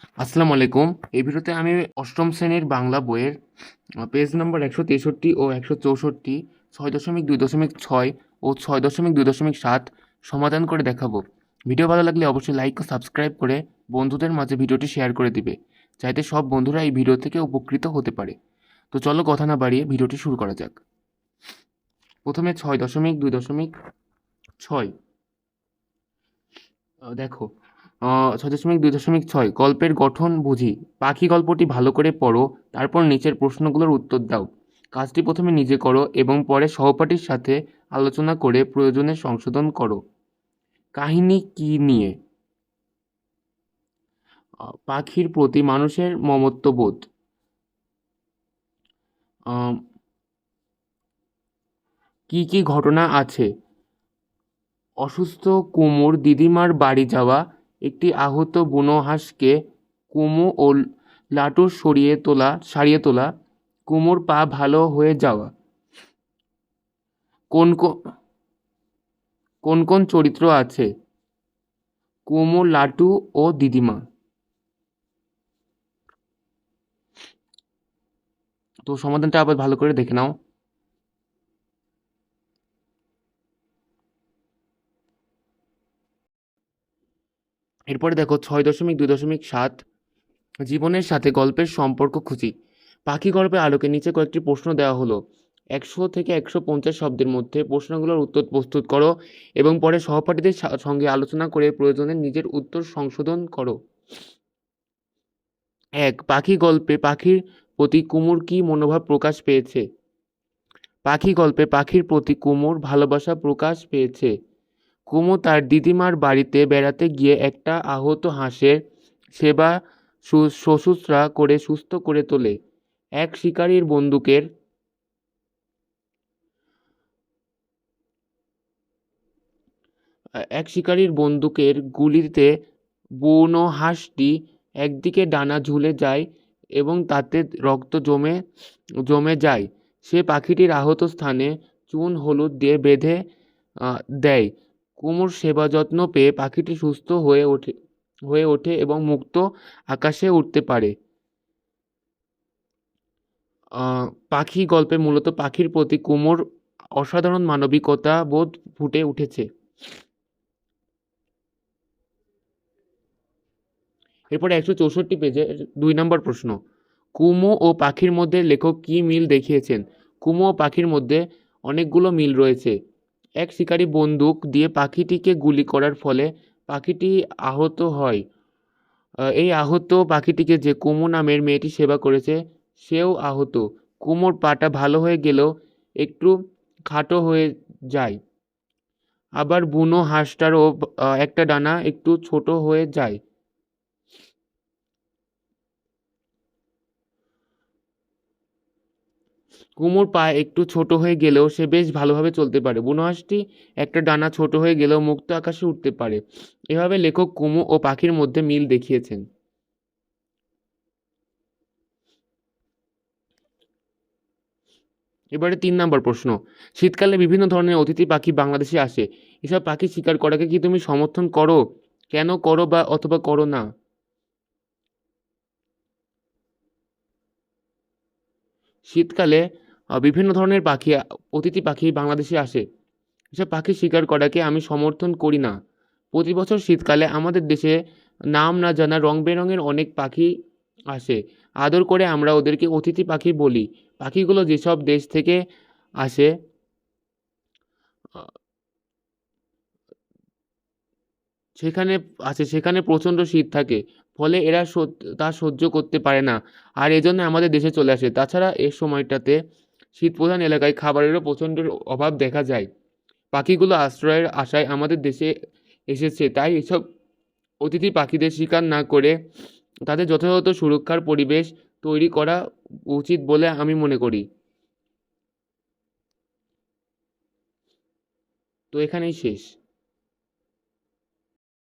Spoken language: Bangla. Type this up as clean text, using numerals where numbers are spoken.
আসসালামু আলাইকুম। এই ভিডিওতে আমি অষ্টম শ্রেণীর বাংলা বইয়ের পেজ নম্বর 163 ও 164, 6.2.6 ও 6.2.7 সমাধান করে দেখাবো। ভিডিও ভালো লাগলে অবশ্যই লাইক ও সাবস্ক্রাইব করে বন্ধুদের মাঝে ভিডিওটি শেয়ার করে দিবে, যাতে সব বন্ধুরা এই ভিডিও থেকে উপকৃত হতে পারে। তো চলো কথা না বাড়িয়ে ভিডিওটি শুরু করা যাক। প্রথমে 6.2.6 দেখো, 6.2.6 গল্পের গঠন বুঝি। পাখি গল্পটি ভালো করে পড়ো, তারপর নিচের প্রশ্নগুলোর উত্তর দাও। কাজটি প্রথমে নিজে করো এবং পরে সহপাঠীর সাথে আলোচনা করে প্রয়োজনে সংশোধন করো। কাহিনী কি নিয়ে? পাখির প্রতি মানুষের মমত্ববোধ। আহ, কি কি ঘটনা আছে? অসুস্থ কুমুর দিদিমার বাড়ি যাওয়া, একটি আহত বুনো হাঁসকে কুমু ও লাটু সারিয়ে তোলা, কুমুর পা ভালো হয়ে যাওয়া। কোন কোন কোন কোন চরিত্র আছে? কুমু, লাটু ও দিদিমা। তো সমাধানটা আবার ভালো করে দেখে নাও। এরপরে দেখো 6.2.7 জীবনের সাথে গল্পের সম্পর্ক খুঁজি। পাখি গল্পের আলোকে নিচে কয়েকটি প্রশ্ন দেওয়া হলো। 100 থেকে 150 শব্দের মধ্যে প্রশ্নগুলোর উত্তর প্রস্তুত করো এবং পরে সহপাঠীদের সঙ্গে আলোচনা করে প্রয়োজনে নিজের উত্তর সংশোধন করো। 1. পাখি গল্পে পাখির প্রতি কুমুর কি মনোভাব প্রকাশ পেয়েছে? পাখি গল্পে পাখির প্রতি কুমুর ভালোবাসা প্রকাশ পেয়েছে। কুমু তার দিদিমার বাড়িতে বেড়াতে গিয়ে একটা আহত হাঁসের সেবা শুশ্রূষা করে সুস্থ করে তোলে। এক শিকারীর বন্দুকের গুলিতে বুনো হাঁসটি একদিকে ডানা ঝুলে যায় এবং তাতে রক্ত জমে যায়। সে পাখিটির আহত স্থানে চুন হলুদ দিয়ে বেঁধে দেয়। কুমুর সেবা যত্ন পেয়ে পাখিটি সুস্থ হয়ে ওঠে এবং মুক্ত আকাশে উড়তে পারে। পাখি গল্পে মূলত পাখির প্রতি কুমুর অসাধারণ মানবিকতা বোধ ফুটে উঠেছে। এরপরে 164 পেজে 2 নম্বর প্রশ্ন। কুমু ও পাখির মধ্যে লেখক কি মিল দেখিয়েছেন? কুমু ও পাখির মধ্যে অনেকগুলো মিল রয়েছে। এক শিকারী বন্দুক দিয়ে পাখিটিকে গুলি করার ফলে পাখিটি আহত হয়। এই আহত পাখিটিকে যে কুমু নামের মেয়েটি সেবা করেছে সেও আহত। কুমুর পাটা ভালো হয়ে গেলেও একটু খাটো হয়ে যায়। আবার বুনো হাঁসটারও একটা ডানা একটু ছোট হয়ে যায়। কুমুর পা একটু ছোট হয়ে গেলেও সে বেশ ভালোভাবে চলতে পারে। বুনো হাঁসটি একটা ডানা ছোট হয়ে গেলেও মুক্ত আকাশে উঠতে পারে। এভাবে লেখক কুমু ও পাখির মধ্যে মিল দেখিয়েছেন। এবারে 3 নম্বর প্রশ্ন। শীতকালে বিভিন্ন ধরনের অতিথি পাখি বাংলাদেশে আসে। এসব পাখি শিকার করাকে কি তুমি সমর্থন করো? কেন করো বা অথবা করো না? শীতকালে বিভিন্ন ধরনের অতিথি পাখি বাংলাদেশে আসে। এসব পাখি শিকার করাকে আমি সমর্থন করি না। প্রতি বছর শীতকালে আমাদের দেশে নাম না জানা রং বেরঙের অনেক পাখি আসে। আদর করে আমরা ওদেরকে অতিথি পাখি বলি। পাখিগুলো যেসব দেশ থেকে আসে আহ, সেখানে সেখানে প্রচণ্ড শীত থাকে, ফলে এরা তা সহ্য করতে পারে না, আর এজন্য আমাদের দেশে চলে আসে। তাছাড়া এ সময়টাতে শীতপ্রধান এলাকায় খাবারেরও প্রচণ্ড অভাব দেখা যায়। পাখিগুলো আশ্রয়ের আশায় আমাদের দেশে এসেছে, তাই এসব অতিথি পাখিদের শিকার না করে তাদের যথাযথ সুরক্ষার পরিবেশ তৈরি করা উচিত বলে আমি মনে করি। তো এখানেই শেষ।